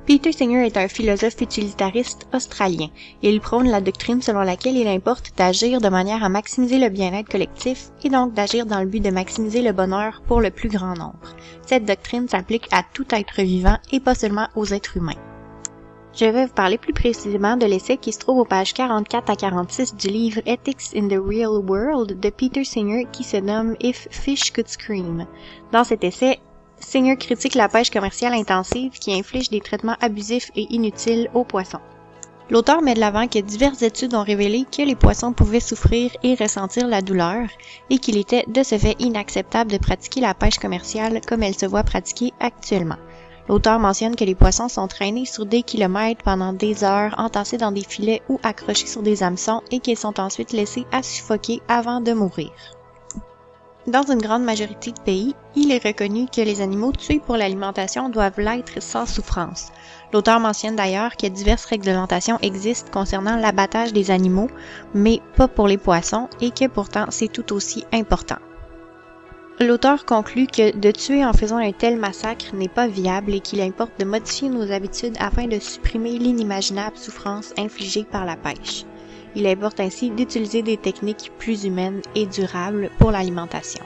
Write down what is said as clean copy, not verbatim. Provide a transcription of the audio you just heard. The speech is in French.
Peter Singer est un philosophe utilitariste australien. Il prône la doctrine selon laquelle il importe d'agir de manière à maximiser le bien-être collectif et donc d'agir dans le but de maximiser le bonheur pour le plus grand nombre. Cette doctrine s'applique à tout être vivant et pas seulement aux êtres humains. Je vais vous parler plus précisément de l'essai qui se trouve aux pages 44 à 46 du livre Ethics in the Real World de Peter Singer qui se nomme If Fish Could Scream. Dans cet essai, Singer critique la pêche commerciale intensive qui inflige des traitements abusifs et inutiles aux poissons. L'auteur met de l'avant que diverses études ont révélé que les poissons pouvaient souffrir et ressentir la douleur et qu'il était de ce fait inacceptable de pratiquer la pêche commerciale comme elle se voit pratiquée actuellement. L'auteur mentionne que les poissons sont traînés sur des kilomètres pendant des heures, entassés dans des filets ou accrochés sur des hameçons et qu'ils sont ensuite laissés à suffoquer avant de mourir. Dans une grande majorité de pays, il est reconnu que les animaux tués pour l'alimentation doivent l'être sans souffrance. L'auteur mentionne d'ailleurs que diverses réglementations existent concernant l'abattage des animaux, mais pas pour les poissons, et que pourtant c'est tout aussi important. L'auteur conclut que de tuer en faisant un tel massacre n'est pas viable et qu'il importe de modifier nos habitudes afin de supprimer l'inimaginable souffrance infligée par la pêche. Il importe ainsi d'utiliser des techniques plus humaines et durables pour l'alimentation.